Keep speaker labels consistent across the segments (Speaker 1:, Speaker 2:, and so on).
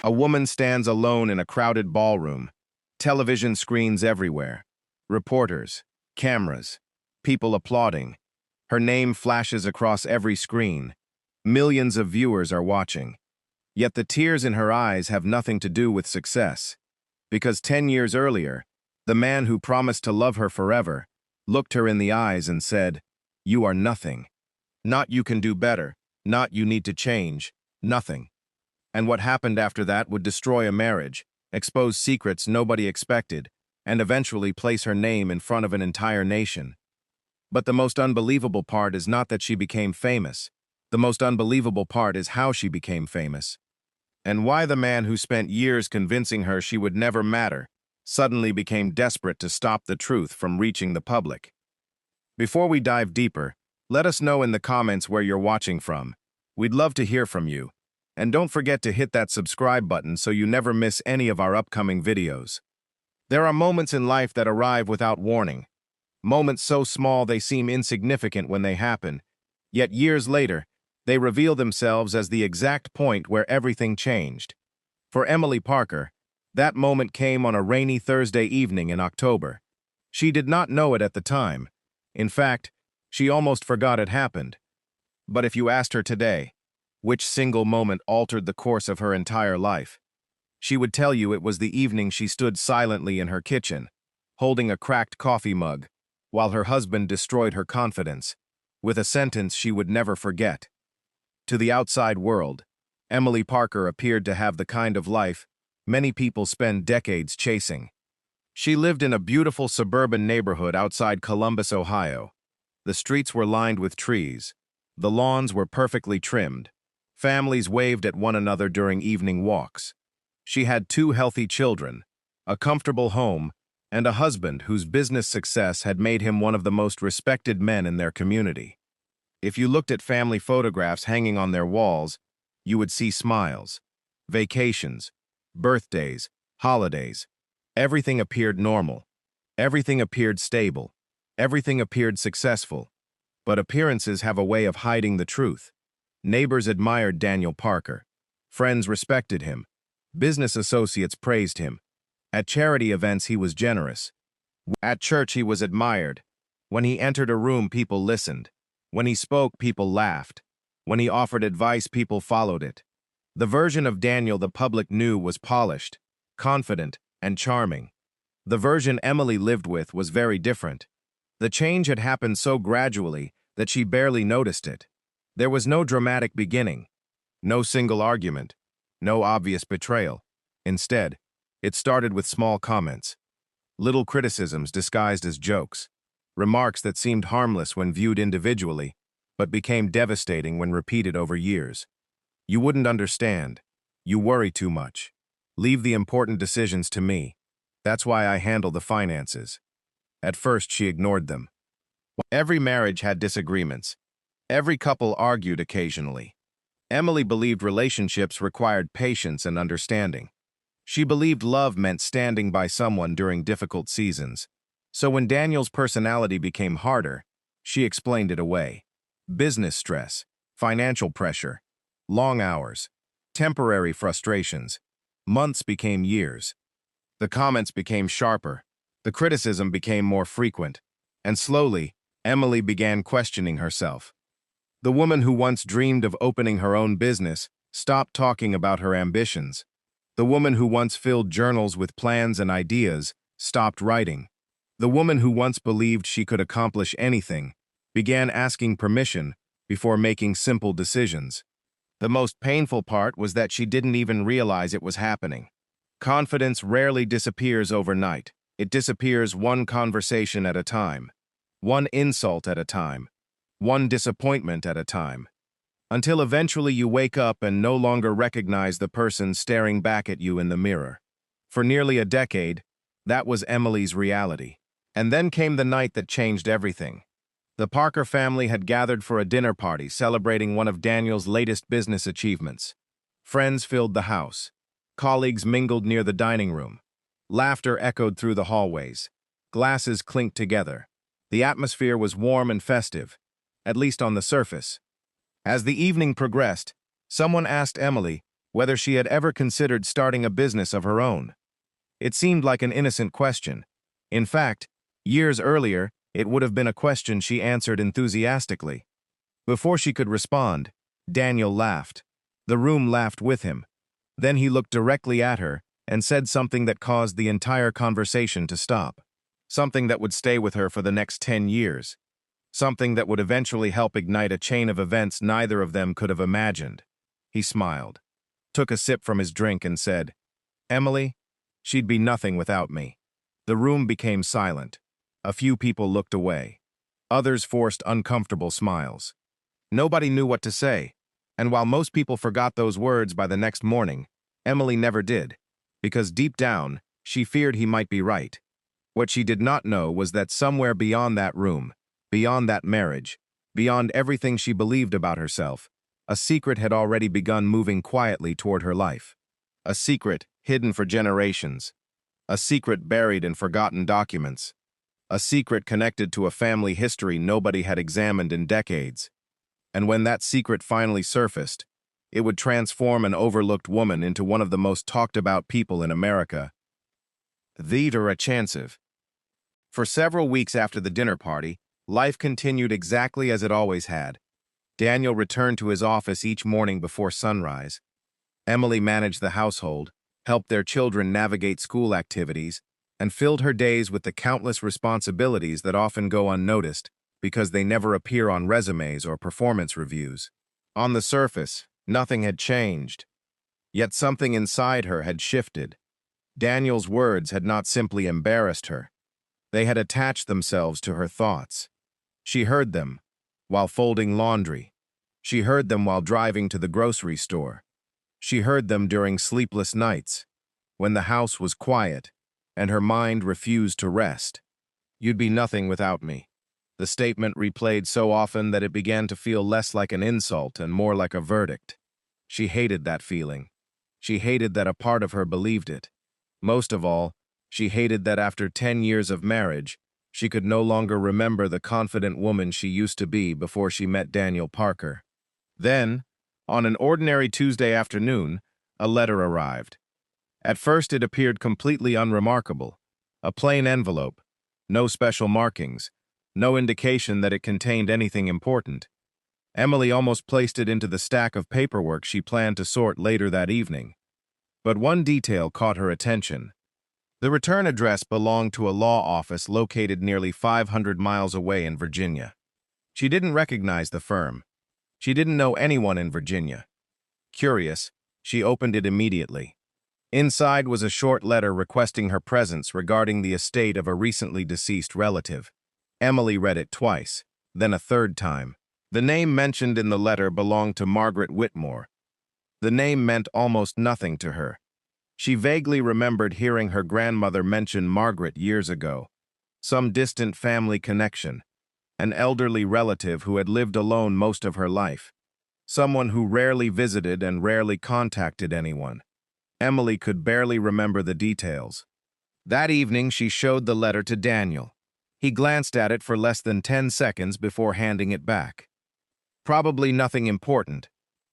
Speaker 1: A woman stands alone in a crowded ballroom. Television screens everywhere. Reporters, cameras, people applauding. Her name flashes across every screen. Millions of viewers are watching. Yet the tears in her eyes have nothing to do with success. Because 10 years earlier, the man who promised to love her forever looked her in the eyes and said, "You are nothing. Not you can do better, not you need to change, nothing." And what happened after that would destroy a marriage, expose secrets nobody expected, and eventually place her name in front of an entire nation. But the most unbelievable part is not that she became famous. The most unbelievable part is how she became famous. And why the man who spent years convincing her she would never matter suddenly became desperate to stop the truth from reaching the public. Before we dive deeper, let us know in the comments where you're watching from. We'd love to hear from you. And don't forget to hit that subscribe button so you never miss any of our upcoming videos. There are moments in life that arrive without warning. Moments so small they seem insignificant when they happen, yet years later, they reveal themselves as the exact point where everything changed. For Emily Parker, that moment came on a rainy Thursday evening in October. She did not know it at the time. In fact, she almost forgot it happened. But if you asked her today, which single moment altered the course of her entire life, she would tell you it was the evening she stood silently in her kitchen, holding a cracked coffee mug, while her husband destroyed her confidence, with a sentence she would never forget. To the outside world, Emily Parker appeared to have the kind of life many people spend decades chasing. She lived in a beautiful suburban neighborhood outside Columbus, Ohio. The streets were lined with trees. The lawns were perfectly trimmed. Families waved at one another during evening walks. She had 2 healthy children, a comfortable home, and a husband whose business success had made him one of the most respected men in their community. If you looked at family photographs hanging on their walls, you would see smiles, vacations, birthdays, holidays. Everything appeared normal. Everything appeared stable. Everything appeared successful. But appearances have a way of hiding the truth. Neighbors admired Daniel Parker. Friends respected him. Business associates praised him. At charity events, he was generous. At church, he was admired. When he entered a room, people listened. When he spoke, people laughed. When he offered advice, people followed it. The version of Daniel the public knew was polished, confident, and charming. The version Emily lived with was very different. The change had happened so gradually that she barely noticed it. There was no dramatic beginning, no single argument, no obvious betrayal. Instead, it started with small comments, little criticisms disguised as jokes, remarks that seemed harmless when viewed individually, but became devastating when repeated over years. "You wouldn't understand. You worry too much. Leave the important decisions to me. That's why I handle the finances." At first, she ignored them. Every marriage had disagreements. Every couple argued occasionally. Emily believed relationships required patience and understanding. She believed love meant standing by someone during difficult seasons. So when Daniel's personality became harder, she explained it away. Business stress, financial pressure, long hours, temporary frustrations. Months became years. The comments became sharper. The criticism became more frequent. And slowly, Emily began questioning herself. The woman who once dreamed of opening her own business stopped talking about her ambitions. The woman who once filled journals with plans and ideas stopped writing. The woman who once believed she could accomplish anything began asking permission before making simple decisions. The most painful part was that she didn't even realize it was happening. Confidence rarely disappears overnight. It disappears one conversation at a time, one insult at a time, one disappointment at a time, until eventually you wake up and no longer recognize the person staring back at you in the mirror. For nearly a decade, that was Emily's reality. And then came the night that changed everything. The Parker family had gathered for a dinner party celebrating one of Daniel's latest business achievements. Friends filled the house. Colleagues mingled near the dining room. Laughter echoed through the hallways. Glasses clinked together. The atmosphere was warm and festive, at least on the surface. As the evening progressed, someone asked Emily, whether she had ever considered starting a business of her own. It seemed like an innocent question. In fact, years earlier, it would have been a question she answered enthusiastically. Before she could respond, Daniel laughed. The room laughed with him. Then he looked directly at her and said something that caused the entire conversation to stop. Something that would stay with her for the next 10 years. Something that would eventually help ignite a chain of events neither of them could have imagined. He smiled, took a sip from his drink and said, "Emily, she'd be nothing without me." The room became silent. A few people looked away. Others forced uncomfortable smiles. Nobody knew what to say, and while most people forgot those words by the next morning, Emily never did, because deep down, she feared he might be right. What she did not know was that somewhere beyond that room, beyond that marriage, beyond everything she believed about herself, a secret had already begun moving quietly toward her life. A secret hidden for generations. A secret buried in forgotten documents. A secret connected to a family history nobody had examined in decades. And when that secret finally surfaced, it would transform an overlooked woman into one of the most talked-about people in America. Theodora Chancev. For several weeks after the dinner party, life continued exactly as it always had. Daniel returned to his office each morning before sunrise. Emily managed the household, helped their children navigate school activities, and filled her days with the countless responsibilities that often go unnoticed because they never appear on resumes or performance reviews. On the surface, nothing had changed. Yet something inside her had shifted. Daniel's words had not simply embarrassed her. They had attached themselves to her thoughts. She heard them while folding laundry. She heard them while driving to the grocery store. She heard them during sleepless nights, when the house was quiet and her mind refused to rest. "You'd be nothing without me." The statement replayed so often that it began to feel less like an insult and more like a verdict. She hated that feeling. She hated that a part of her believed it. Most of all, she hated that after 10 years of marriage, she could no longer remember the confident woman she used to be before she met Daniel Parker. Then, on an ordinary Tuesday afternoon, a letter arrived. At first it appeared completely unremarkable. A plain envelope, no special markings, no indication that it contained anything important. Emily almost placed it into the stack of paperwork she planned to sort later that evening. But one detail caught her attention. The return address belonged to a law office located nearly 500 miles away in Virginia. She didn't recognize the firm. She didn't know anyone in Virginia. Curious, she opened it immediately. Inside was a short letter requesting her presence regarding the estate of a recently deceased relative. Emily read it twice, then a third time. The name mentioned in the letter belonged to Margaret Whitmore. The name meant almost nothing to her. She vaguely remembered hearing her grandmother mention Margaret years ago. Some distant family connection. An elderly relative who had lived alone most of her life. Someone who rarely visited and rarely contacted anyone. Emily could barely remember the details. That evening, she showed the letter to Daniel. He glanced at it for less than 10 seconds before handing it back. "Probably nothing important."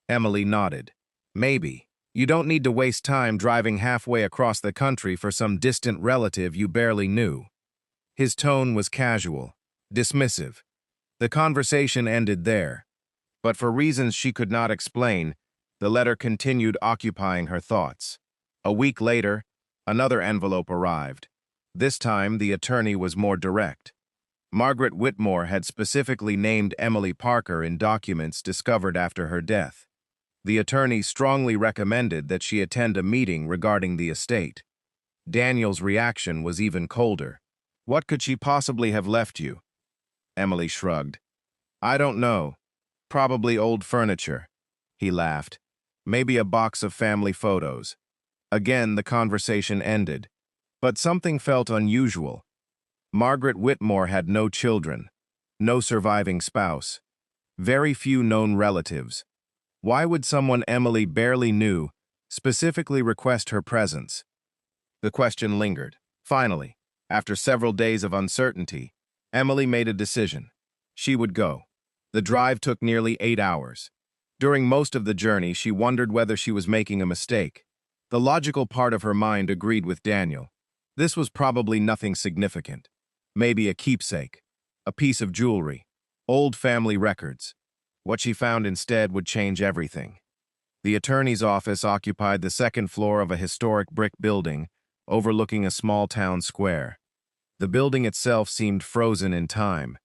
Speaker 1: Emily nodded. "Maybe. You don't need to waste time driving halfway across the country for some distant relative you barely knew." His tone was casual, dismissive. The conversation ended there. But for reasons she could not explain, the letter continued occupying her thoughts. A week later, another envelope arrived. This time, the attorney was more direct. Margaret Whitmore had specifically named Emily Parker in documents discovered after her death. The attorney strongly recommended that she attend a meeting regarding the estate. Daniel's reaction was even colder. "What could she possibly have left you?" Emily shrugged. "I don't know. Probably old furniture." He laughed. "Maybe a box of family photos." Again, the conversation ended. But something felt unusual. Margaret Whitmore had no children, no surviving spouse, very few known relatives. Why would someone Emily barely knew specifically request her presence? The question lingered. Finally, after several days of uncertainty, Emily made a decision. She would go. The drive took nearly 8 hours. During most of the journey, she wondered whether she was making a mistake. The logical part of her mind agreed with Daniel. This was probably nothing significant. Maybe a keepsake, a piece of jewelry, old family records. What she found instead would change everything. The attorney's office occupied the second floor of a historic brick building overlooking a small town square. The building itself seemed frozen in time.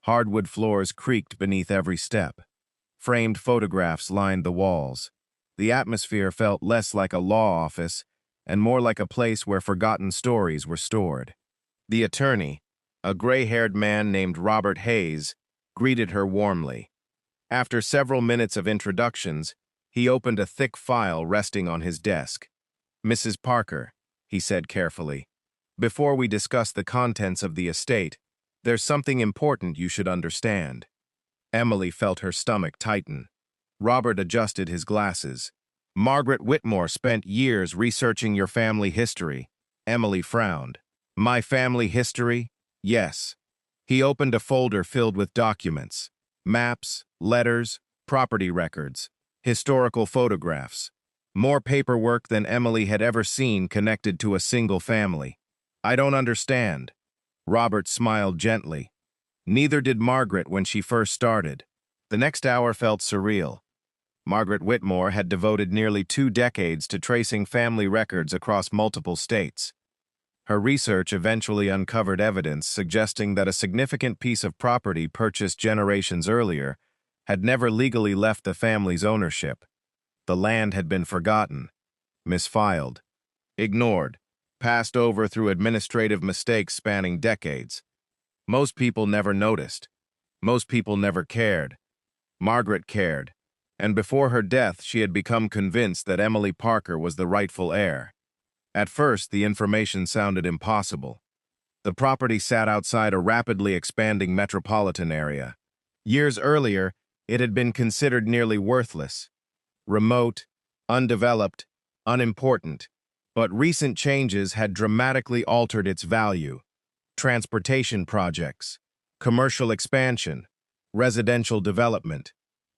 Speaker 1: Hardwood floors creaked beneath every step. Framed photographs lined the walls. The atmosphere felt less like a law office and more like a place where forgotten stories were stored. The attorney, a gray-haired man named Robert Hayes, greeted her warmly. After several minutes of introductions, he opened a thick file resting on his desk. "Mrs. Parker," he said carefully, "before we discuss the contents of the estate, there's something important you should understand." Emily felt her stomach tighten. Robert adjusted his glasses. "Margaret Whitmore spent years researching your family history." Emily frowned. "My family history? Yes." He opened a folder filled with documents, maps, letters, property records, historical photographs. More paperwork than Emily had ever seen connected to a single family. "I don't understand." Robert smiled gently. Neither did Margaret when she first started. The next hour felt surreal. Margaret Whitmore had devoted nearly 2 decades to tracing family records across multiple states. Her research eventually uncovered evidence suggesting that a significant piece of property purchased generations earlier had never legally left the family's ownership. The land had been forgotten, misfiled, ignored, passed over through administrative mistakes spanning decades. Most people never noticed. Most people never cared. Margaret cared, and before her death she had become convinced that Emily Parker was the rightful heir. At first, the information sounded impossible. The property sat outside a rapidly expanding metropolitan area. Years earlier, it had been considered nearly worthless. Remote, undeveloped, unimportant. But recent changes had dramatically altered its value. Transportation projects, commercial expansion, residential development.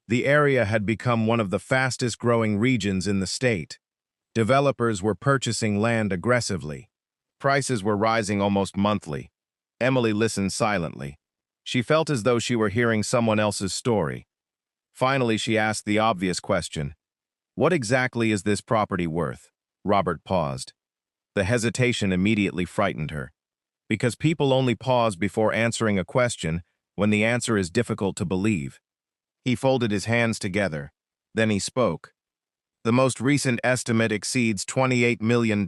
Speaker 1: The area had become one of the fastest-growing regions in the state. Developers were purchasing land aggressively. Prices were rising almost monthly. Emily listened silently. She felt as though she were hearing someone else's story. Finally, she asked the obvious question. "What exactly is this property worth?" Robert paused. The hesitation immediately frightened her. Because people only pause before answering a question when the answer is difficult to believe. He folded his hands together. Then he spoke. "The most recent estimate exceeds $28 million.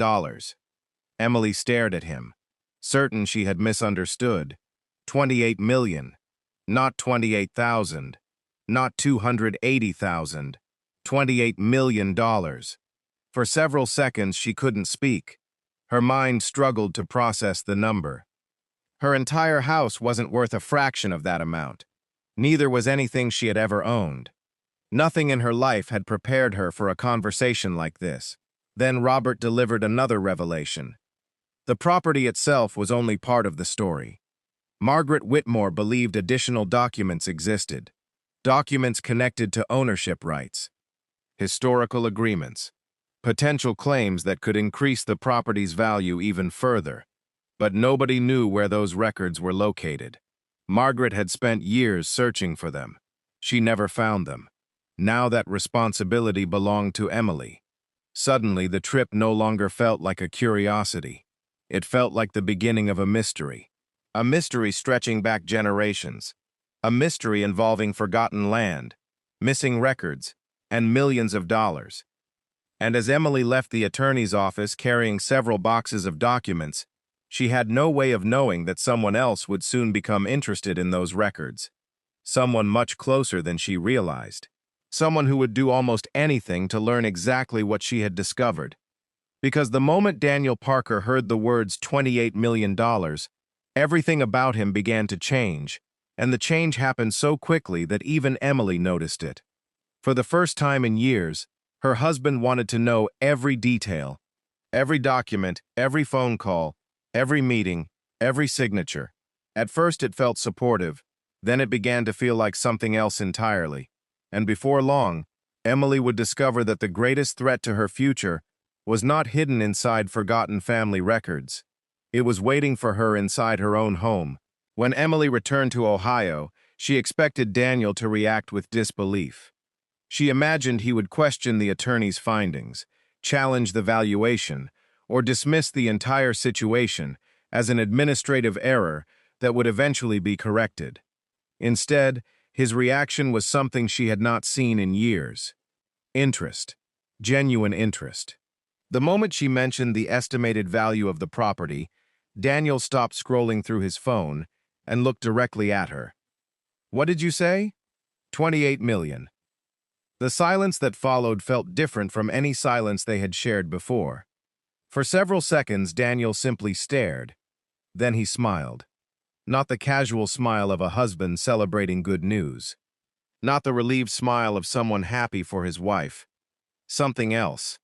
Speaker 1: Emily stared at him, certain she had misunderstood. 28 million, not 28,000, not 280,000, $28 million. For several seconds she couldn't speak. Her mind struggled to process the number. Her entire house wasn't worth a fraction of that amount. Neither was anything she had ever owned. Nothing in her life had prepared her for a conversation like this. Then Robert delivered another revelation. The property itself was only part of the story. Margaret Whitmore believed additional documents existed. Documents connected to ownership rights, historical agreements, potential claims that could increase the property's value even further. But nobody knew where those records were located. Margaret had spent years searching for them. She never found them. Now that responsibility belonged to Emily. Suddenly, the trip no longer felt like a curiosity. It felt like the beginning of a mystery stretching back generations, a mystery involving forgotten land, missing records, and millions of dollars. And as Emily left the attorney's office carrying several boxes of documents, she had no way of knowing that someone else would soon become interested in those records. Someone much closer than she realized. Someone who would do almost anything to learn exactly what she had discovered. Because the moment Daniel Parker heard the words $28 million, everything about him began to change, and the change happened so quickly that even Emily noticed it. For the first time in years, her husband wanted to know every detail, every document, every phone call, every meeting, every signature. At first it felt supportive, then it began to feel like something else entirely. And before long, Emily would discover that the greatest threat to her future was not hidden inside forgotten family records. It was waiting for her inside her own home. When Emily returned to Ohio, she expected Daniel to react with disbelief. She imagined he would question the attorney's findings, challenge the valuation, or dismiss the entire situation as an administrative error that would eventually be corrected. Instead, his reaction was something she had not seen in years. Interest. Genuine interest. The moment she mentioned the estimated value of the property, Daniel stopped scrolling through his phone and looked directly at her. "What did you say?" 28 million. The silence that followed felt different from any silence they had shared before. For several seconds, Daniel simply stared. Then he smiled. Not the casual smile of a husband celebrating good news. Not the relieved smile of someone happy for his wife. Something else.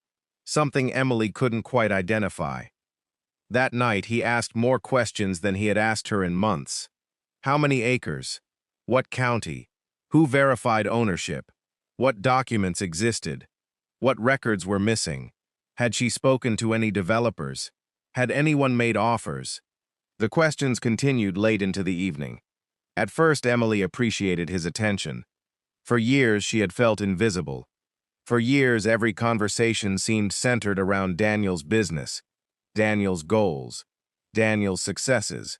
Speaker 1: Something Emily couldn't quite identify. That night, he asked more questions than he had asked her in months. How many acres? What county? Who verified ownership? What documents existed? What records were missing? Had she spoken to any developers? Had anyone made offers? The questions continued late into the evening. At first, Emily appreciated his attention. For years, she had felt invisible. For years, every conversation seemed centered around Daniel's business, Daniel's goals, Daniel's successes.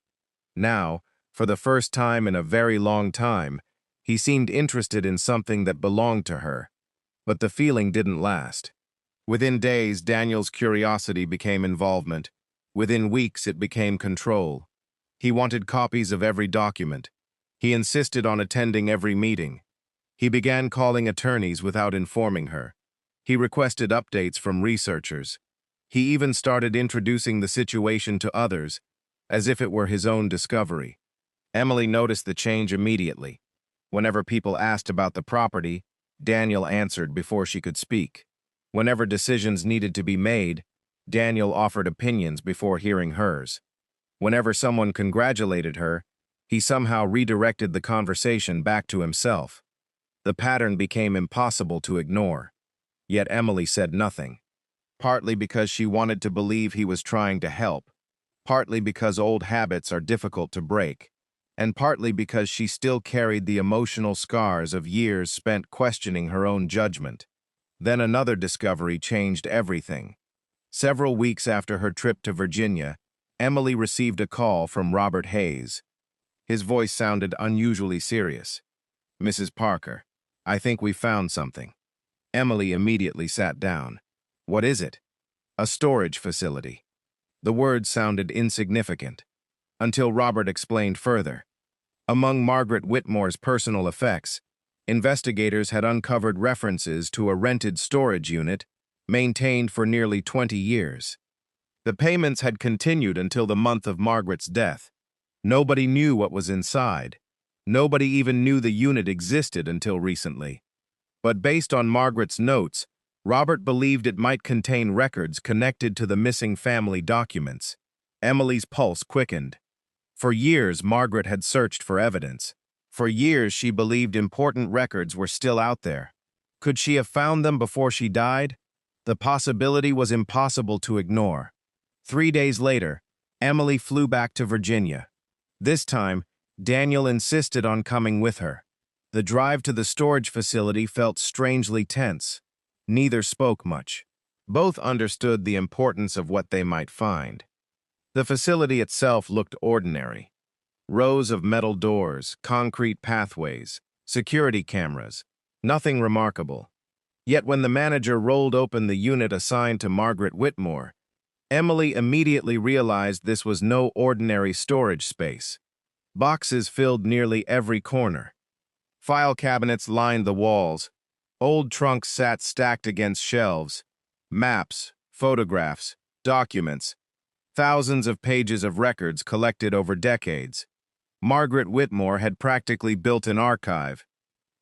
Speaker 1: Now, for the first time in a very long time, he seemed interested in something that belonged to her. But the feeling didn't last. Within days, Daniel's curiosity became involvement. Within weeks, it became control. He wanted copies of every document. He insisted on attending every meeting. He began calling attorneys without informing her. He requested updates from researchers. He even started introducing the situation to others, as if it were his own discovery. Emily noticed the change immediately. Whenever people asked about the property, Daniel answered before she could speak. Whenever decisions needed to be made, Daniel offered opinions before hearing hers. Whenever someone congratulated her, he somehow redirected the conversation back to himself. The pattern became impossible to ignore. Yet Emily said nothing. Partly because she wanted to believe he was trying to help, partly because old habits are difficult to break, and partly because she still carried the emotional scars of years spent questioning her own judgment. Then another discovery changed everything. Several weeks after her trip to Virginia, Emily received a call from Robert Hayes. His voice sounded unusually serious. "Mrs. Parker, I think we found something." Emily immediately sat down. "What is it?" "A storage facility." The words sounded insignificant, until Robert explained further. Among Margaret Whitmore's personal effects, investigators had uncovered references to a rented storage unit maintained for nearly 20 years. The payments had continued until the month of Margaret's death. Nobody knew what was inside. Nobody even knew the unit existed until recently. But based on Margaret's notes, Robert believed it might contain records connected to the missing family documents. Emily's pulse quickened. For years, Margaret had searched for evidence. For years, she believed important records were still out there. Could she have found them before she died? The possibility was impossible to ignore. 3 days later, Emily flew back to Virginia. This time, Daniel insisted on coming with her. The drive to the storage facility felt strangely tense. Neither spoke much. Both understood the importance of what they might find. The facility itself looked ordinary. Rows of metal doors, concrete pathways, security cameras. Nothing remarkable. Yet when the manager rolled open the unit assigned to Margaret Whitmore, Emily immediately realized this was no ordinary storage space. Boxes filled nearly every corner. File cabinets lined the walls. Old trunks sat stacked against shelves. Maps, photographs, documents. Thousands of pages of records collected over decades. Margaret Whitmore had practically built an archive.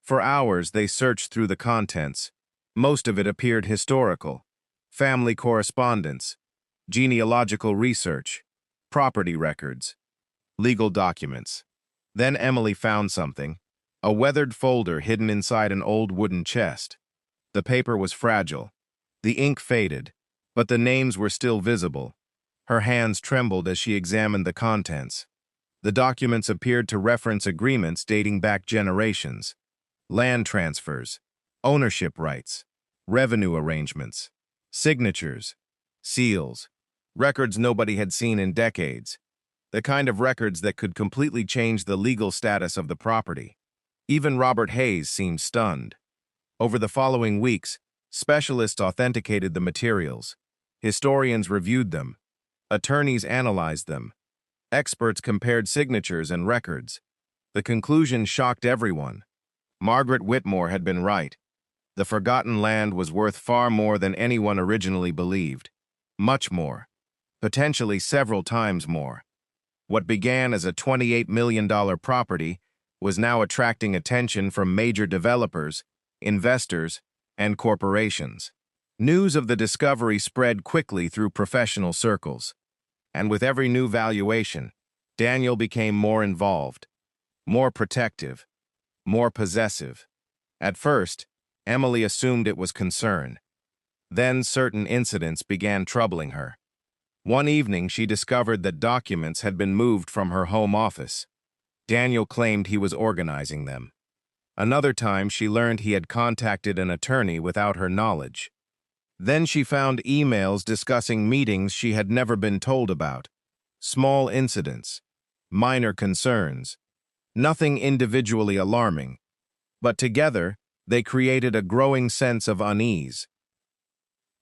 Speaker 1: For hours, they searched through the contents. Most of it appeared historical. Family correspondence, genealogical research, property records, legal documents. Then Emily found something, a weathered folder hidden inside an old wooden chest. The paper was fragile. The ink faded, but the names were still visible. Her hands trembled as she examined the contents. The documents appeared to reference agreements dating back generations: land transfers, ownership rights, revenue arrangements, signatures, seals, records nobody had seen in decades, the kind of records that could completely change the legal status of the property. Even Robert Hayes seemed stunned. Over the following weeks, specialists authenticated the materials. Historians reviewed them. Attorneys analyzed them. Experts compared signatures and records. The conclusion shocked everyone. Margaret Whitmore had been right. The forgotten land was worth far more than anyone originally believed. Much more. Potentially several times more. What began as a $28 million property was now attracting attention from major developers, investors, and corporations. News of the discovery spread quickly through professional circles. And with every new valuation, Daniel became more involved, more protective, more possessive. At first, Emily assumed it was concern. Then certain incidents began troubling her. One evening, she discovered that documents had been moved from her home office. Daniel claimed he was organizing them. Another time, she learned he had contacted an attorney without her knowledge. Then she found emails discussing meetings she had never been told about. Small incidents, minor concerns, nothing individually alarming, but together they created a growing sense of unease.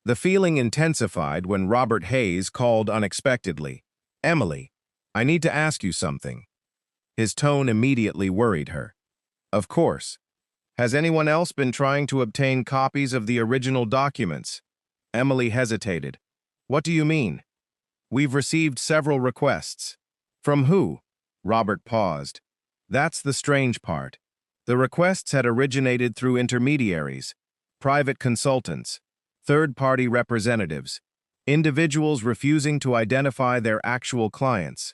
Speaker 1: The feeling intensified when Robert Hayes called unexpectedly. "Emily, I need to ask you something." His tone immediately worried her. "Of course. Has anyone else been trying to obtain copies of the original documents?" Emily hesitated. "What do you mean?" "We've received several requests." "From who?" Robert paused. That's the strange part. The requests had originated through intermediaries, private consultants, third-party representatives, individuals refusing to identify their actual clients.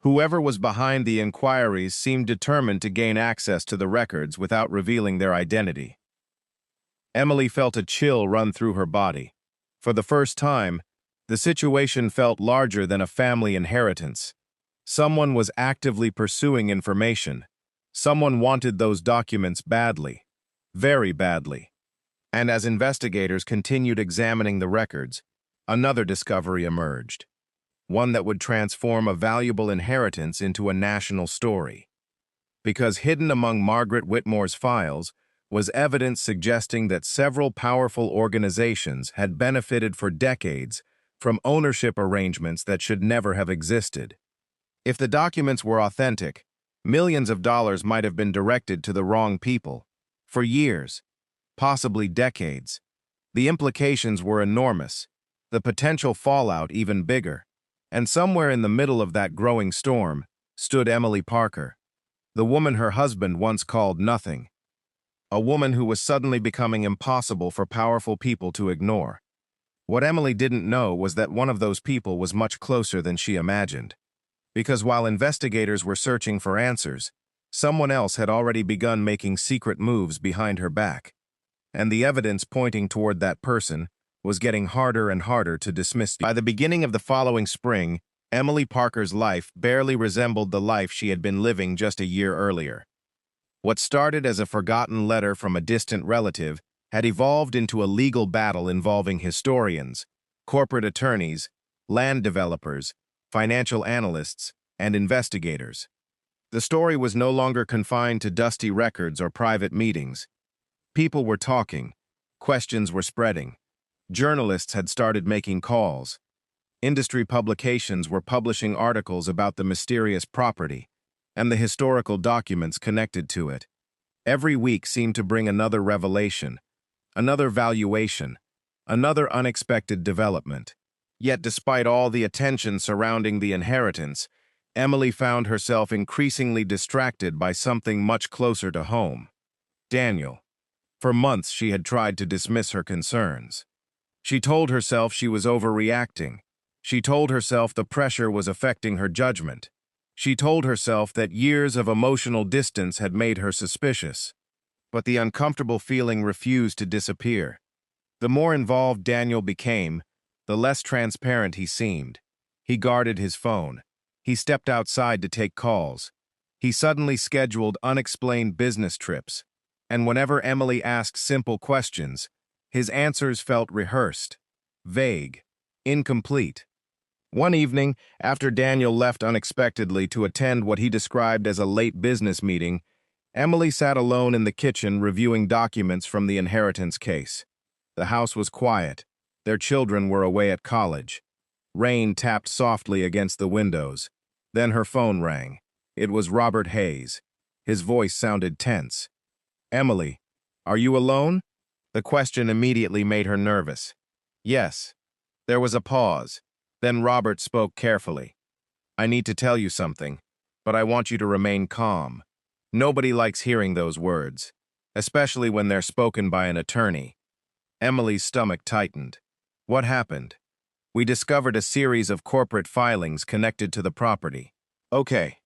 Speaker 1: Whoever was behind the inquiries seemed determined to gain access to the records without revealing their identity. Emily felt a chill run through her body. For the first time, the situation felt larger than a family inheritance. Someone was actively pursuing information. Someone wanted those documents badly, very badly. And as investigators continued examining the records, another discovery emerged. One that would transform a valuable inheritance into a national story. Because hidden among Margaret Whitmore's files was evidence suggesting that several powerful organizations had benefited for decades from ownership arrangements that should never have existed. If the documents were authentic, millions of dollars might have been directed to the wrong people. For years, possibly decades. The implications were enormous, the potential fallout even bigger. And somewhere in the middle of that growing storm stood Emily Parker, the woman her husband once called nothing. A woman who was suddenly becoming impossible for powerful people to ignore. What Emily didn't know was that one of those people was much closer than she imagined. Because while investigators were searching for answers, someone else had already begun making secret moves behind her back. And the evidence pointing toward that person was getting harder and harder to dismiss. By the beginning of the following spring, Emily Parker's life barely resembled the life she had been living just a year earlier. What started as a forgotten letter from a distant relative had evolved into a legal battle involving historians, corporate attorneys, land developers, financial analysts, and investigators. The story was no longer confined to dusty records or private meetings. People were talking. Questions were spreading. Journalists had started making calls. Industry publications were publishing articles about the mysterious property and the historical documents connected to it. Every week seemed to bring another revelation, another valuation, another unexpected development. Yet despite all the attention surrounding the inheritance, Emily found herself increasingly distracted by something much closer to home. Daniel. For months she had tried to dismiss her concerns. She told herself she was overreacting. She told herself the pressure was affecting her judgment. She told herself that years of emotional distance had made her suspicious. but the uncomfortable feeling refused to disappear. The more involved Daniel became, the less transparent he seemed. He guarded his phone. He stepped outside to take calls. He suddenly scheduled unexplained business trips. And whenever Emily asked simple questions, his answers felt rehearsed, vague, incomplete. One evening, after Daniel left unexpectedly to attend what he described as a late business meeting, Emily sat alone in the kitchen reviewing documents from the inheritance case. The house was quiet. Their children were away at college. Rain tapped softly against the windows. Then her phone rang. It was Robert Hayes. His voice sounded tense. "Emily, are you alone?" The question immediately made her nervous. "Yes." There was a pause. Then Robert spoke carefully. "I need to tell you something, but I want you to remain calm. Nobody likes hearing those words, especially when they're spoken by an attorney." Emily's stomach tightened. "What happened?" "We discovered a series of corporate filings connected to the property." "Okay."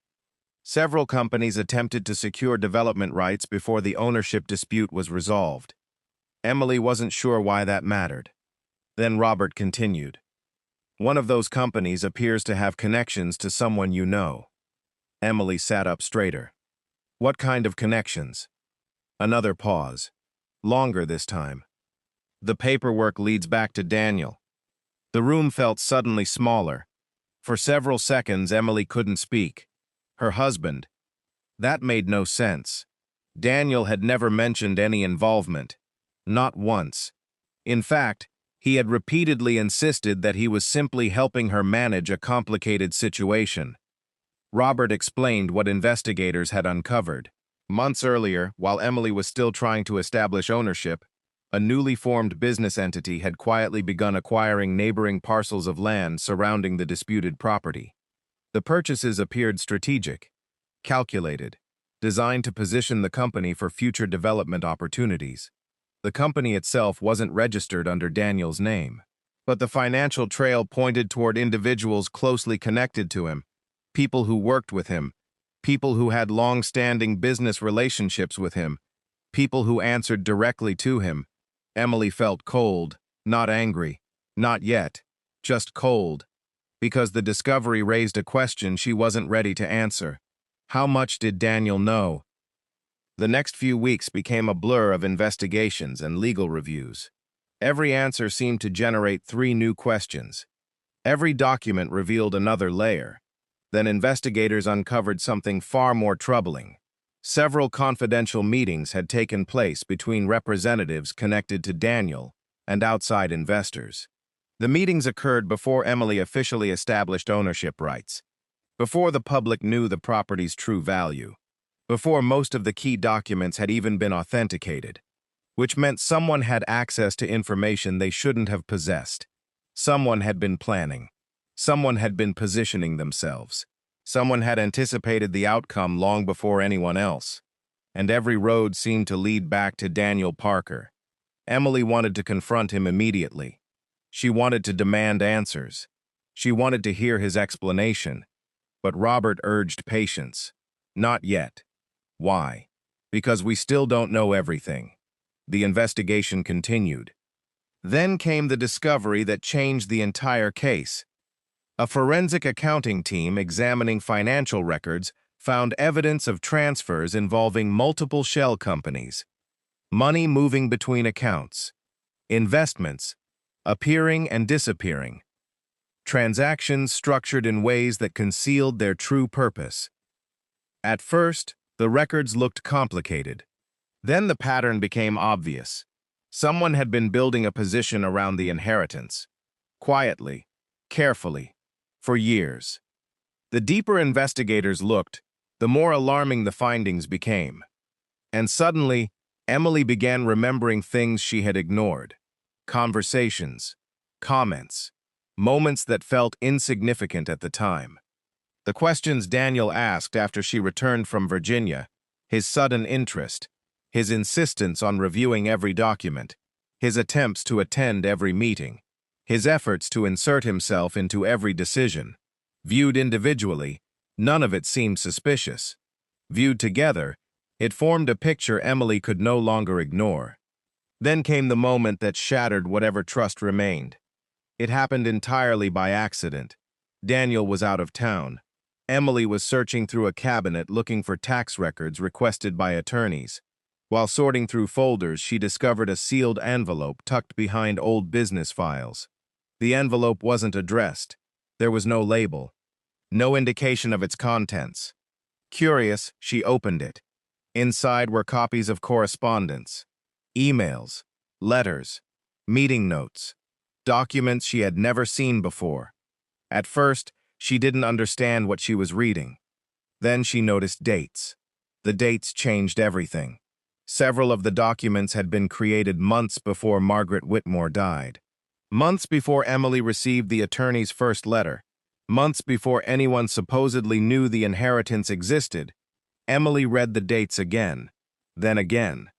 Speaker 1: Several companies attempted to secure development rights before the ownership dispute was resolved. Emily wasn't sure why that mattered. Then Robert continued. "One of those companies appears to have connections to someone you know." Emily sat up straighter. "What kind of connections?" Another pause. Longer this time. "The paperwork leads back to Daniel." The room felt suddenly smaller. For several seconds, Emily couldn't speak. Her husband. That made no sense. Daniel had never mentioned any involvement. Not once. In fact, he had repeatedly insisted that he was simply helping her manage a complicated situation. Robert explained what investigators had uncovered. Months earlier, while Emily was still trying to establish ownership, a newly formed business entity had quietly begun acquiring neighboring parcels of land surrounding the disputed property. The purchases appeared strategic, calculated, designed to position the company for future development opportunities. The company itself wasn't registered under Daniel's name, but the financial trail pointed toward individuals closely connected to him, people who worked with him, people who had long-standing business relationships with him, people who answered directly to him. Emily felt cold, not angry, not yet, just cold, because the discovery raised a question she wasn't ready to answer. How much did Daniel know? The next few weeks became a blur of investigations and legal reviews. Every answer seemed to generate 3 new questions. Every document revealed another layer. Then investigators uncovered something far more troubling. Several confidential meetings had taken place between representatives connected to Daniel and outside investors. The meetings occurred before Emily officially established ownership rights, before the public knew the property's true value, before most of the key documents had even been authenticated, which meant someone had access to information they shouldn't have possessed. Someone had been planning. Someone had been positioning themselves. Someone had anticipated the outcome long before anyone else. And every road seemed to lead back to Daniel Parker. Emily wanted to confront him immediately. She wanted to demand answers. She wanted to hear his explanation. But Robert urged patience. Not yet. Why? Because we still don't know everything. The investigation continued. Then came the discovery that changed the entire case. A forensic accounting team examining financial records found evidence of transfers involving multiple shell companies, money moving between accounts, investments appearing and disappearing, transactions structured in ways that concealed their true purpose. At first, the records looked complicated. Then the pattern became obvious. Someone had been building a position around the inheritance, quietly, carefully, for years. The deeper investigators looked, the more alarming the findings became. And suddenly, Emily began remembering things she had ignored. Conversations, comments, moments that felt insignificant at the time. The questions Daniel asked after she returned from Virginia, his sudden interest, his insistence on reviewing every document, his attempts to attend every meeting, his efforts to insert himself into every decision. Viewed individually, none of it seemed suspicious. Viewed together, It formed a picture Emily could no longer ignore. Then came the moment that shattered whatever trust remained. It happened entirely by accident. Daniel was out of town. Emily was searching through a cabinet looking for tax records requested by attorneys. While sorting through folders, she discovered a sealed envelope tucked behind old business files. The envelope wasn't addressed. There was no label, no indication of its contents. Curious, she opened it. Inside were copies of correspondence, emails, letters, meeting notes, documents she had never seen before. At first, she didn't understand what she was reading. Then she noticed dates. The dates changed everything. Several of the documents had been created months before Margaret Whitmore died. Months before Emily received the attorney's first letter. Months before anyone supposedly knew the inheritance existed. Emily read the dates again, then again.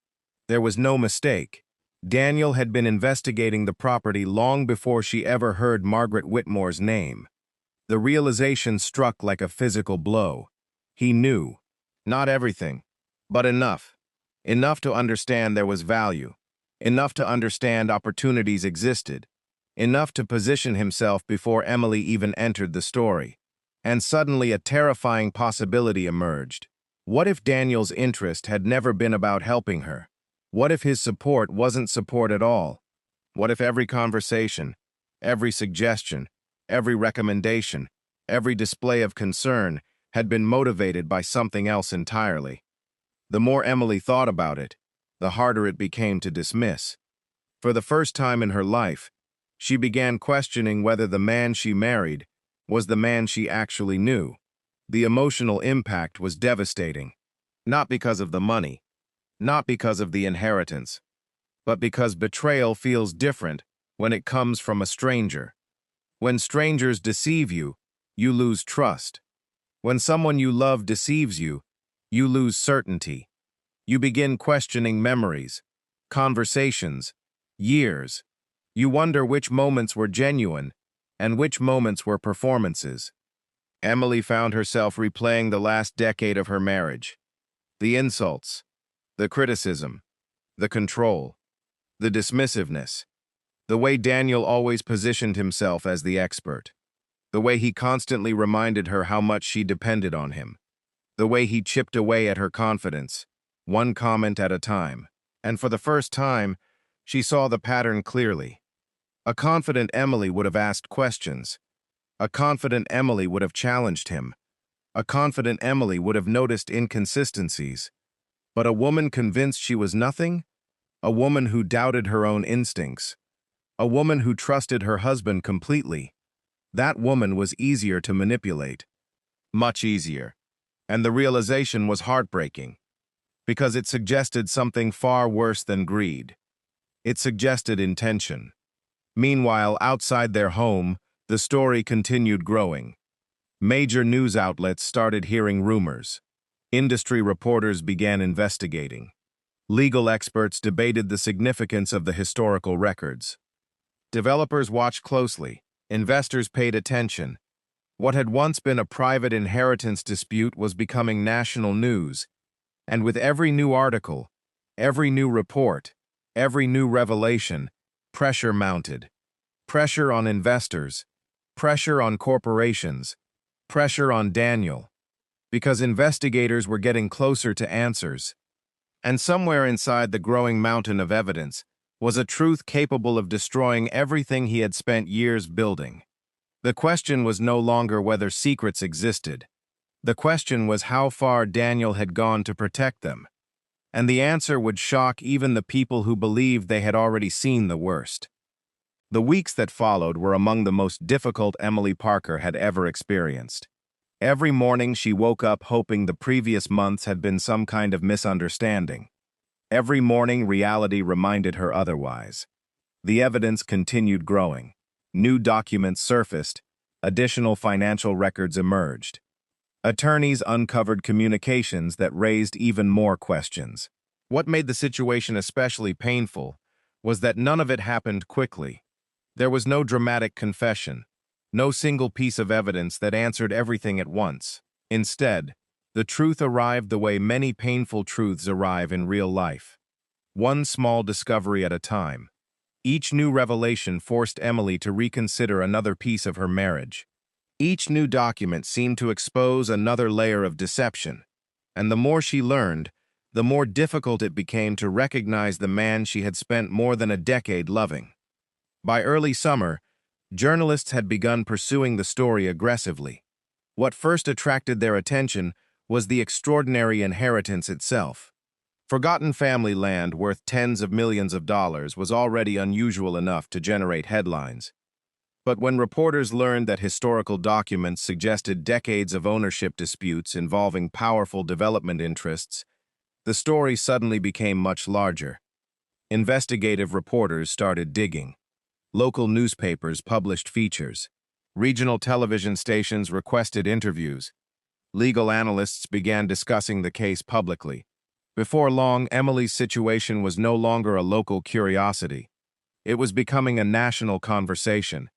Speaker 1: There was no mistake. Daniel had been investigating the property long before she ever heard Margaret Whitmore's name. The realization struck like a physical blow. He knew. Not everything, but enough. Enough to understand there was value. Enough to understand opportunities existed. Enough to position himself before Emily even entered the story. And suddenly a terrifying possibility emerged. What if Daniel's interest had never been about helping her? What if his support wasn't support at all? What if every conversation, every suggestion, every recommendation, every display of concern had been motivated by something else entirely? The more Emily thought about it, the harder it became to dismiss. For the first time in her life, she began questioning whether the man she married was the man she actually knew. The emotional impact was devastating, not because of the money, not because of the inheritance, but because betrayal feels different when it comes from a stranger. When strangers deceive you, you lose trust. When someone you love deceives you, you lose certainty. You begin questioning memories, conversations, years. You wonder which moments were genuine and which moments were performances. Emily found herself replaying the last decade of her marriage. The insults, the criticism, the control, the dismissiveness, the way Daniel always positioned himself as the expert, the way he constantly reminded her how much she depended on him, the way he chipped away at her confidence, one comment at a time. And for the first time, she saw the pattern clearly. A confident Emily would have asked questions. A confident Emily would have challenged him. A confident Emily would have noticed inconsistencies. But a woman convinced she was nothing? A woman who doubted her own instincts. A woman who trusted her husband completely. That woman was easier to manipulate. Much easier. And the realization was heartbreaking, because it suggested something far worse than greed. It suggested intention. Meanwhile, outside their home, the story continued growing. Major news outlets started hearing rumors. Industry reporters began investigating. Legal experts debated the significance of the historical records. Developers watched closely. Investors paid attention. What had once been a private inheritance dispute was becoming national news. And with every new article, every new report, every new revelation, pressure mounted. Pressure on investors, pressure on corporations, pressure on Daniel. Because investigators were getting closer to answers. And somewhere inside the growing mountain of evidence was a truth capable of destroying everything he had spent years building. The question was no longer whether secrets existed. The question was how far Daniel had gone to protect them. And the answer would shock even the people who believed they had already seen the worst. The weeks that followed were among the most difficult Emily Parker had ever experienced. Every morning she woke up hoping the previous months had been some kind of misunderstanding. Every morning reality reminded her otherwise. The evidence continued growing. New documents surfaced. Additional financial records emerged. Attorneys uncovered communications that raised even more questions. What made the situation especially painful was that none of it happened quickly. There was no dramatic confession, no single piece of evidence that answered everything at once. Instead, The truth arrived the way many painful truths arrive in real life. One small discovery at a time. Each new revelation forced Emily to reconsider another piece of her marriage. Each new document seemed to expose another layer of deception, and the more she learned, the more difficult it became to recognize the man she had spent more than a decade loving. By early summer, journalists had begun pursuing the story aggressively. What first attracted their attention was the extraordinary inheritance itself. Forgotten family land worth tens of millions of dollars was already unusual enough to generate headlines. But when reporters learned that historical documents suggested decades of ownership disputes involving powerful development interests, the story suddenly became much larger. Investigative reporters started digging. Local newspapers published features. Regional television stations requested interviews. Legal analysts began discussing the case publicly. Before long, Emily's situation was no longer a local curiosity. It was becoming a national conversation.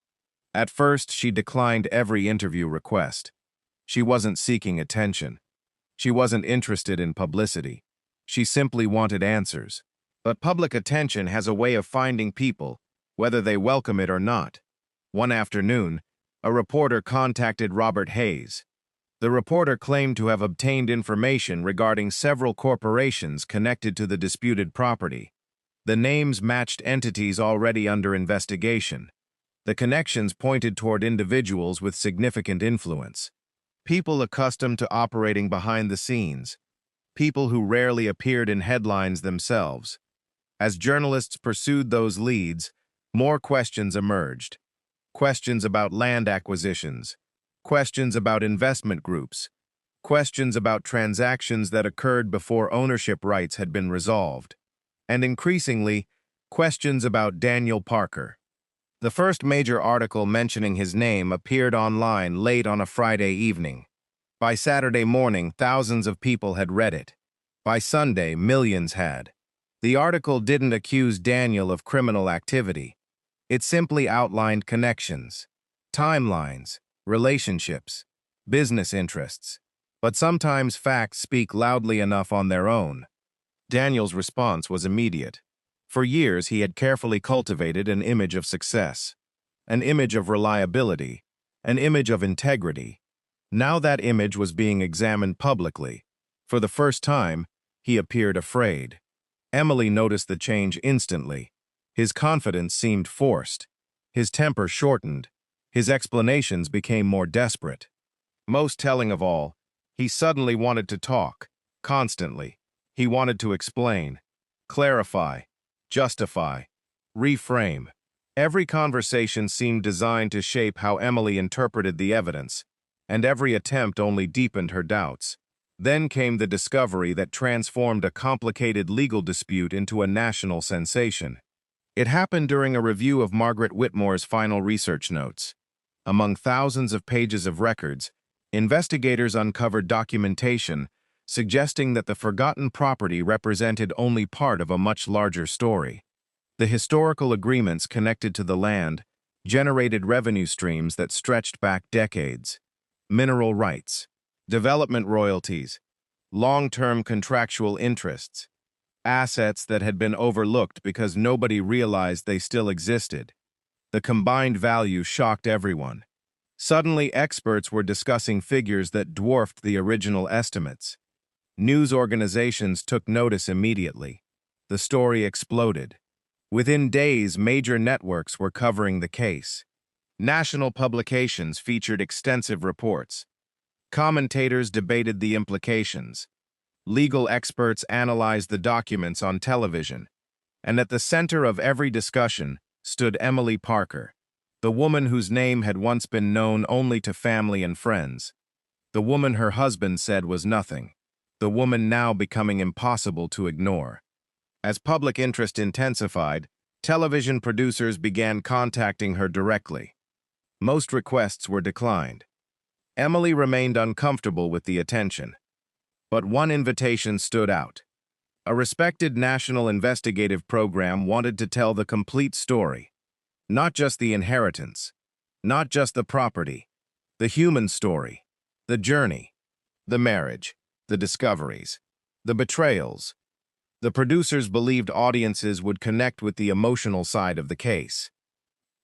Speaker 1: At first, she declined every interview request. She wasn't seeking attention. She wasn't interested in publicity. She simply wanted answers. But public attention has a way of finding people, whether they welcome it or not. One afternoon, a reporter contacted Robert Hayes. The reporter claimed to have obtained information regarding several corporations connected to the disputed property. The names matched entities already under investigation. The connections pointed toward individuals with significant influence. People accustomed to operating behind the scenes. People who rarely appeared in headlines themselves. As journalists pursued those leads, more questions emerged. Questions about land acquisitions. Questions about investment groups. Questions about transactions that occurred before ownership rights had been resolved. And increasingly, questions about Daniel Parker. The first major article mentioning his name appeared online late on a Friday evening. By Saturday morning, thousands of people had read it. By Sunday, millions had. The article didn't accuse Daniel of criminal activity. It simply outlined connections, timelines, relationships, business interests. But sometimes facts speak loudly enough on their own. Daniel's response was immediate. For years, he had carefully cultivated an image of success, an image of reliability, an image of integrity. Now that image was being examined publicly. For the first time, he appeared afraid. Emily noticed the change instantly. His confidence seemed forced. His temper shortened. His explanations became more desperate. Most telling of all, he suddenly wanted to talk, constantly. He wanted to explain, clarify, justify, reframe. Every conversation seemed designed to shape how Emily interpreted the evidence, and every attempt only deepened her doubts. Then came the discovery that transformed a complicated legal dispute into a national sensation. It happened during a review of Margaret Whitmore's final research notes. Among thousands of pages of records, investigators uncovered documentation suggesting that the forgotten property represented only part of a much larger story. The historical agreements connected to the land generated revenue streams that stretched back decades. Mineral rights, development royalties, long-term contractual interests, assets that had been overlooked because nobody realized they still existed. The combined value shocked everyone. Suddenly, experts were discussing figures that dwarfed the original estimates. News organizations took notice immediately. The story exploded. Within days, major networks were covering the case. National publications featured extensive reports. Commentators debated the implications. Legal experts analyzed the documents on television. And at the center of every discussion stood Emily Parker, the woman whose name had once been known only to family and friends. The woman her husband said was nothing. The woman now becoming impossible to ignore. As public interest intensified, television producers began contacting her directly. Most requests were declined. Emily remained uncomfortable with the attention. But one invitation stood out. A respected national investigative program wanted to tell the complete story. Not just the inheritance, not just the property, the human story, the journey, the marriage. the discoveries, the betrayals. The producers believed audiences would connect with the emotional side of the case.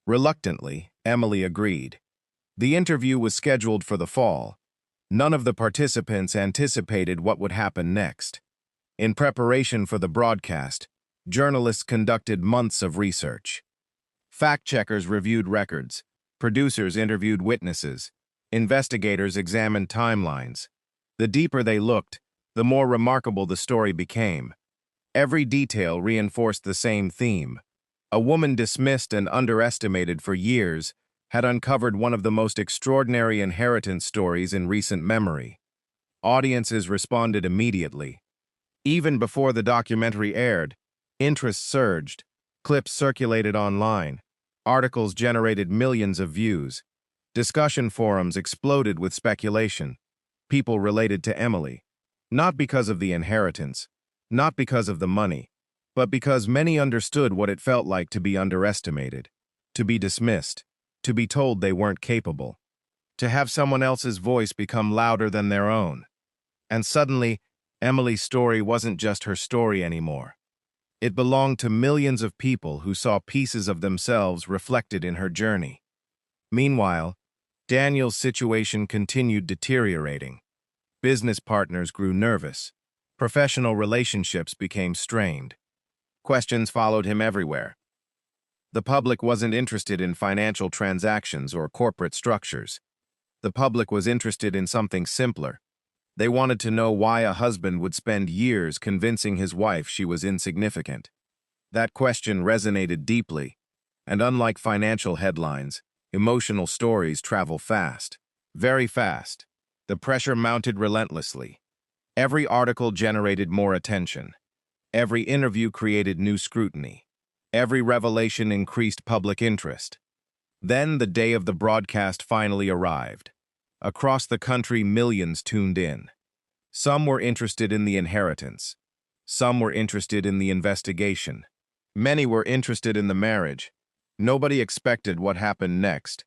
Speaker 1: Reluctantly, Emily agreed. The interview was scheduled for the fall. None of the participants anticipated what would happen next. In preparation for the broadcast, journalists conducted months of research. Fact-checkers reviewed records, producers interviewed witnesses, investigators examined timelines. The deeper they looked, the more remarkable the story became. Every detail reinforced the same theme. A woman dismissed and underestimated for years had uncovered one of the most extraordinary inheritance stories in recent memory. Audiences responded immediately. Even before the documentary aired, interest surged, clips circulated online, articles generated millions of views, discussion forums exploded with speculation. People related to Emily, not because of the inheritance, not because of the money, but because many understood what it felt like to be underestimated, to be dismissed, to be told they weren't capable, to have someone else's voice become louder than their own. And suddenly, Emily's story wasn't just her story anymore. It belonged to millions of people who saw pieces of themselves reflected in her journey. Meanwhile, Daniel's situation continued deteriorating. Business partners grew nervous. Professional relationships became strained. Questions followed him everywhere. The public wasn't interested in financial transactions or corporate structures. The public was interested in something simpler. They wanted to know why a husband would spend years convincing his wife she was insignificant. That question resonated deeply, and unlike financial headlines, emotional stories travel fast, very fast. The pressure mounted relentlessly. Every article generated more attention. Every interview created new scrutiny. Every revelation increased public interest. Then the day of the broadcast finally arrived. Across the country, millions tuned in. Some were interested in the inheritance. Some were interested in the investigation. Many were interested in the marriage. Nobody expected what happened next.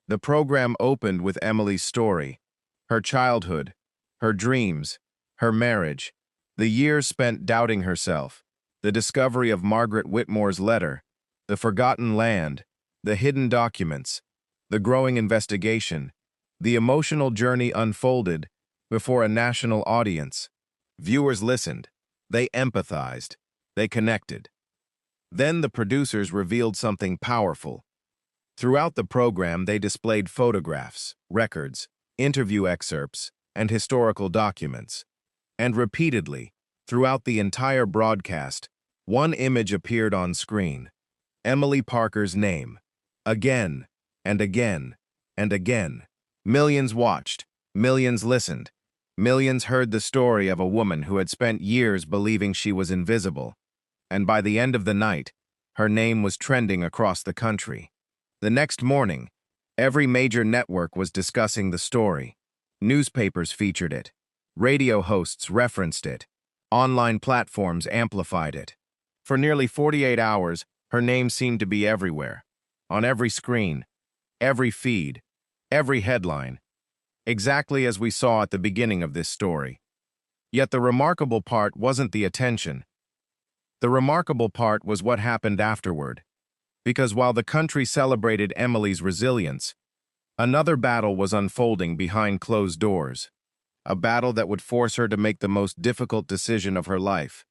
Speaker 1: The program opened with Emily's story, her childhood, her dreams, her marriage, the years spent doubting herself, the discovery of Margaret Whitmore's letter, the forgotten land, the hidden documents, the growing investigation. The emotional journey unfolded before a national audience. Viewers listened. They empathized. They connected. Then the producers revealed something powerful. Throughout the program, they displayed photographs, records, interview excerpts, and historical documents. And repeatedly, throughout the entire broadcast, one image appeared on screen. Emily Parker's name. Again, and again, and again. Millions watched, millions listened, millions heard the story of a woman who had spent years believing she was invisible. And by the end of the night, her name was trending across the country. The next morning, every major network was discussing the story. Newspapers featured it. Radio hosts referenced it. Online platforms amplified it. For nearly 48 hours, her name seemed to be everywhere. On every screen, every feed, every headline, exactly as we saw at the beginning of this story. Yet the remarkable part wasn't the attention. The remarkable part was what happened afterward. Because while the country celebrated Emily's resilience, another battle was unfolding behind closed doors. A battle that would force her to make the most difficult decision of her life.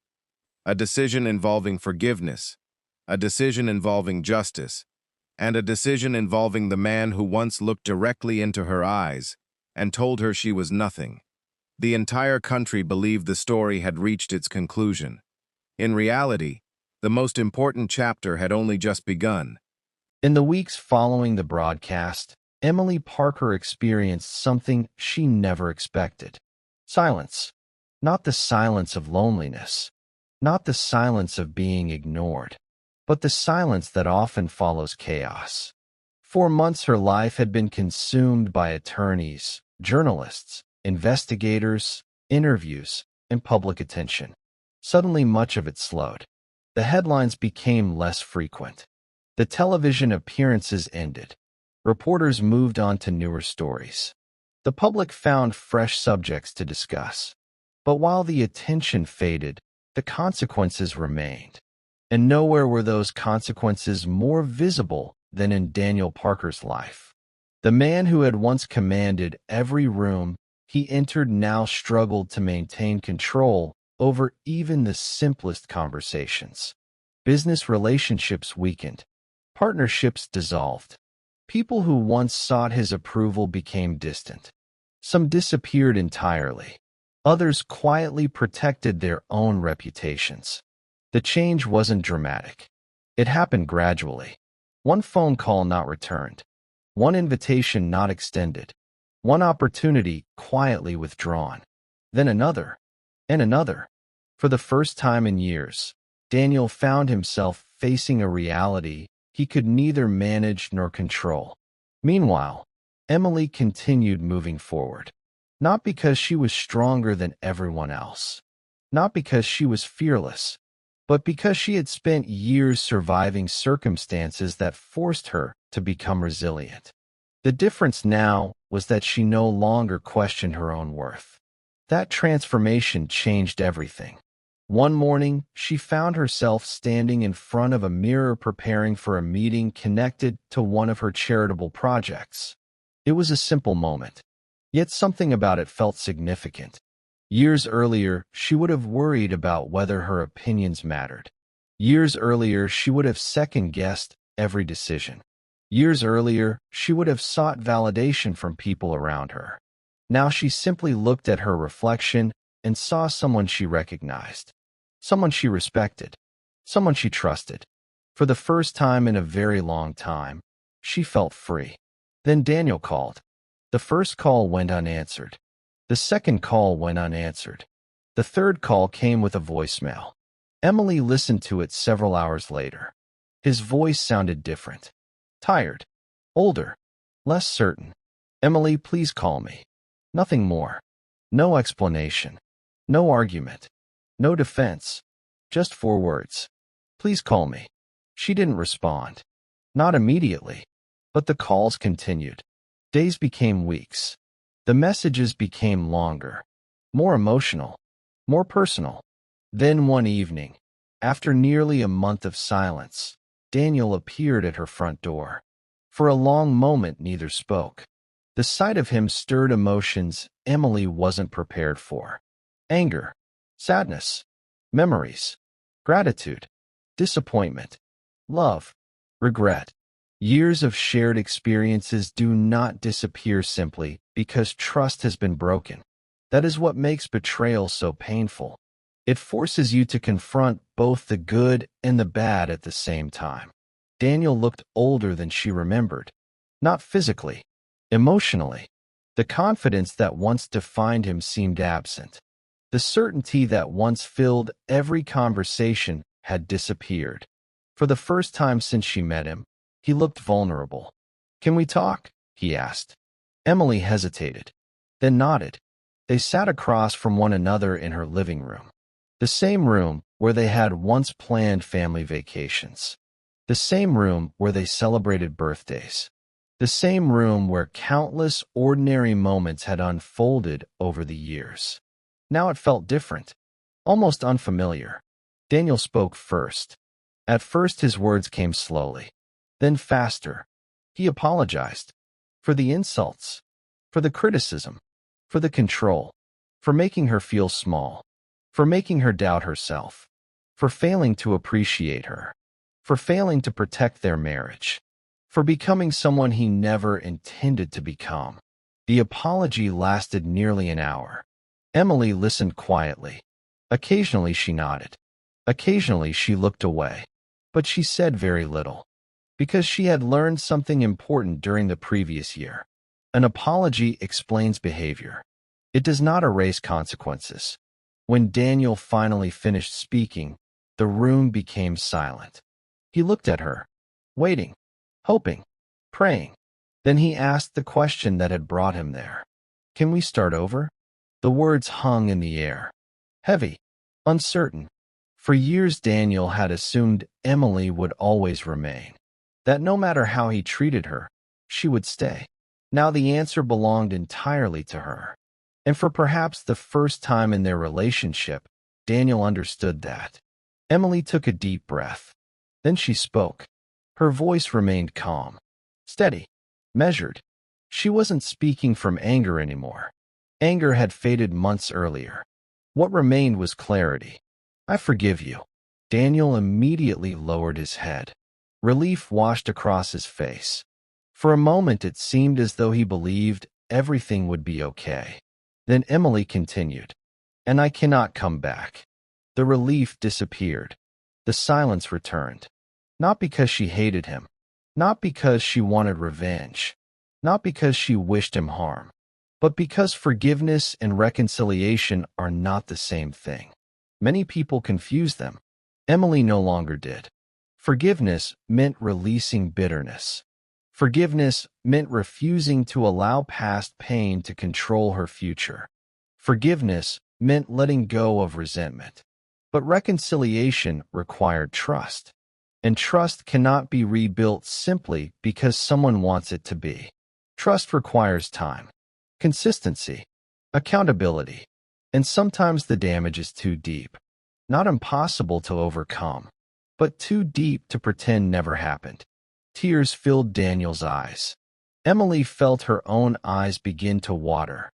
Speaker 1: A decision involving forgiveness, a decision involving justice, and a decision involving the man who once looked directly into her eyes and told her she was nothing. The entire country believed the story had reached its conclusion. In reality, the most important chapter had only just begun.
Speaker 2: In the weeks following the broadcast, Emily Parker experienced something she never expected. Silence. Not the silence of loneliness, not the silence of being ignored, but the silence that often follows chaos. For months, her life had been consumed by attorneys, journalists, investigators, interviews, and public attention. Suddenly, much of it slowed. The headlines became less frequent. The television appearances ended. Reporters moved on to newer stories. The public found fresh subjects to discuss. But while the attention faded, the consequences remained. And nowhere were those consequences more visible than in Daniel Parker's life. The man who had once commanded every room he entered now struggled to maintain control over even the simplest conversations. Business relationships weakened. Partnerships dissolved. People who once sought his approval became distant. Some disappeared entirely. Others quietly protected their own reputations. The change wasn't dramatic. It happened gradually. One phone call not returned. One invitation not extended. One opportunity quietly withdrawn. Then another, and another. For the first time in years, Daniel found himself facing a reality he could neither manage nor control. Meanwhile, Emily continued moving forward. Not because she was stronger than everyone else. Not because she was fearless. But because she had spent years surviving circumstances that forced her to become resilient. The difference now was that she no longer questioned her own worth. That transformation changed everything. One morning, she found herself standing in front of a mirror preparing for a meeting connected to one of her charitable projects. It was a simple moment, yet something about it felt significant. Years earlier, she would have worried about whether her opinions mattered. Years earlier, she would have second-guessed every decision. Years earlier, she would have sought validation from people around her. Now she simply looked at her reflection and saw someone she recognized, someone she respected, someone she trusted. For the first time in a very long time, she felt free. Then Daniel called. The first call went unanswered. The second call went unanswered. The third call came with a voicemail. Emily listened to it several hours later. His voice sounded different. Tired. Older. Less certain. "Emily, please call me." Nothing more. No explanation. No argument. No defense. Just 4 words. "Please call me." She didn't respond. Not immediately. But the calls continued. Days became weeks. The messages became longer. More emotional. More personal. Then one evening, after nearly a month of silence, Daniel appeared at her front door. For a long moment neither spoke. The sight of him stirred emotions Emily wasn't prepared for. Anger, sadness, memories, gratitude, disappointment, love, regret. Years of shared experiences do not disappear simply because trust has been broken. That is what makes betrayal so painful. It forces you to confront both the good and the bad at the same time. Daniel looked older than she remembered. Not physically, emotionally. The confidence that once defined him seemed absent. The certainty that once filled every conversation had disappeared. For the first time since she met him, he looked vulnerable. "Can we talk?" he asked. Emily hesitated, then nodded. They sat across from one another in her living room. The same room where they had once planned family vacations. The same room where they celebrated birthdays. The same room where countless ordinary moments had unfolded over the years. Now it felt different, almost unfamiliar. Daniel spoke first. At first his words came slowly, then faster. He apologized. For the insults, for the criticism, for the control, for making her feel small, for making her doubt herself, for failing to appreciate her, for failing to protect their marriage, for becoming someone he never intended to become. The apology lasted nearly an hour. Emily listened quietly. Occasionally she nodded. Occasionally she looked away. But she said very little. Because she had learned something important during the previous year. An apology explains behavior. It does not erase consequences. When Daniel finally finished speaking, the room became silent. He looked at her, waiting, hoping, praying. Then he asked the question that had brought him there. "Can we start over?" The words hung in the air, heavy, uncertain. For years Daniel had assumed Emily would always remain, that no matter how he treated her, she would stay. Now the answer belonged entirely to her. And for perhaps the first time in their relationship, Daniel understood that. Emily took a deep breath. Then she spoke. Her voice remained calm, steady, measured. She wasn't speaking from anger anymore. Anger had faded months earlier. What remained was clarity. I forgive you. Daniel immediately lowered his head. Relief washed across his face. For a moment it seemed as though he believed everything would be okay. Then Emily continued, "And I cannot come back." The relief disappeared. The silence returned. Not because she hated him. Not because she wanted revenge. Not because she wished him harm. But because forgiveness and reconciliation are not the same thing. Many people confuse them. Emily no longer did. Forgiveness meant releasing bitterness. Forgiveness meant refusing to allow past pain to control her future. Forgiveness meant letting go of resentment. But reconciliation required trust. And trust cannot be rebuilt simply because someone wants it to be. Trust requires time, consistency, accountability, and sometimes the damage is too deep. Not impossible to overcome, but too deep to pretend never happened. Tears filled Daniel's eyes. Emily felt her own eyes begin to water.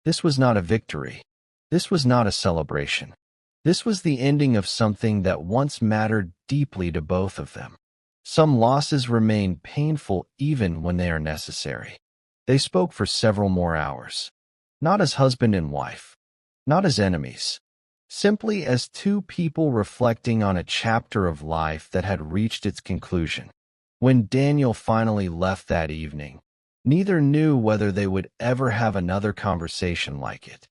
Speaker 2: This was not a victory. This was not a celebration. This was the ending of something that once mattered deeply to both of them. Some losses remain painful even when they are necessary. They spoke for several more hours. Not as husband and wife. Not as enemies. Simply as two people reflecting on a chapter of life that had reached its conclusion. When Daniel finally left that evening, neither knew whether they would ever have another conversation like it.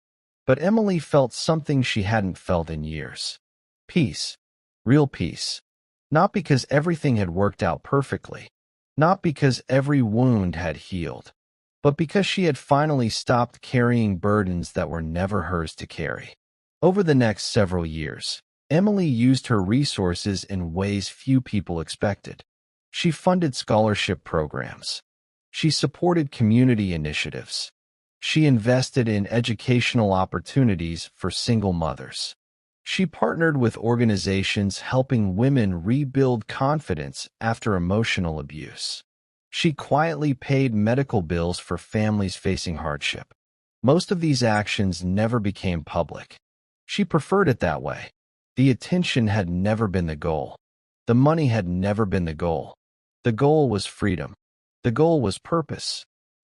Speaker 2: But Emily felt something she hadn't felt in years. Peace. Real peace. Not because everything had worked out perfectly. Not because every wound had healed. But because she had finally stopped carrying burdens that were never hers to carry. Over the next several years, Emily used her resources in ways few people expected. She funded scholarship programs. She supported community initiatives. She invested in educational opportunities for single mothers. She partnered with organizations helping women rebuild confidence after emotional abuse. She quietly paid medical bills for families facing hardship. Most of these actions never became public. She preferred it that way. The attention had never been the goal. The money had never been the goal. The goal was freedom. The goal was purpose.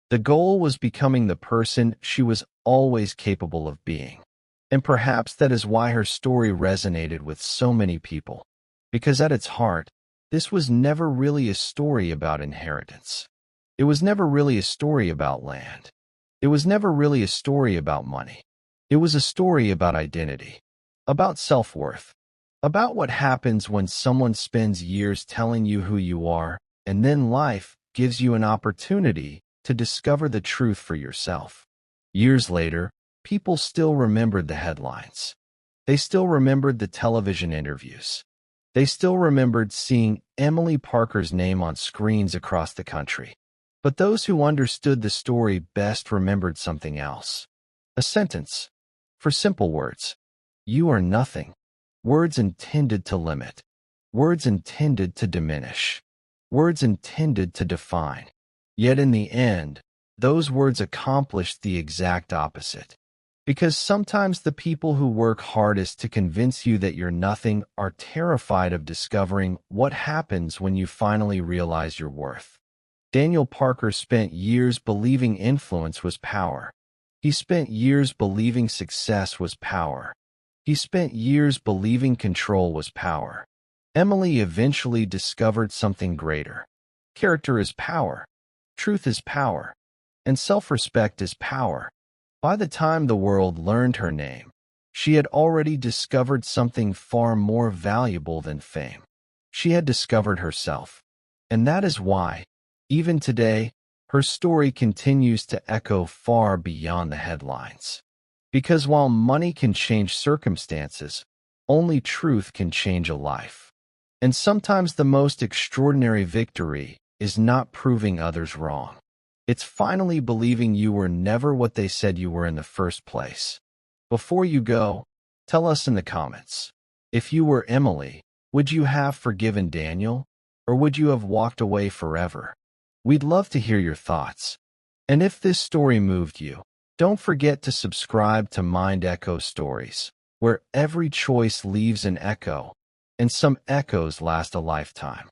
Speaker 2: The goal was becoming the person she was always capable of being. And perhaps that is why her story resonated with so many people. Because at its heart, this was never really a story about inheritance. It was never really a story about land. It was never really a story about money. It was a story about identity, about self-worth, about what happens when someone spends years telling you who you are, and then life gives you an opportunity to discover the truth for yourself. Years later, people still remembered the headlines. They still remembered the television interviews. They still remembered seeing Emily Parker's name on screens across the country. But those who understood the story best remembered something else. A sentence. For simple words. You are nothing. Words intended to limit. Words intended to diminish. Words intended to define. Yet in the end, those words accomplished the exact opposite. Because sometimes the people who work hardest to convince you that you're nothing are terrified of discovering what happens when you finally realize your worth. Daniel Parker spent years believing influence was power. He spent years believing success was power. He spent years believing control was power. Emily eventually discovered something greater. Character is power. Truth is power. And self-respect is power. By the time the world learned her name, she had already discovered something far more valuable than fame. She had discovered herself. And that is why, even today, her story continues to echo far beyond the headlines. Because while money can change circumstances, only truth can change a life. And sometimes the most extraordinary victory is not proving others wrong. It's finally believing you were never what they said you were in the first place. Before you go, tell us in the comments. If you were Emily, would you have forgiven Daniel, or would you have walked away forever? We'd love to hear your thoughts. And if this story moved you, don't forget to subscribe to Mind Echo Stories, where every choice leaves an echo, and some echoes last a lifetime.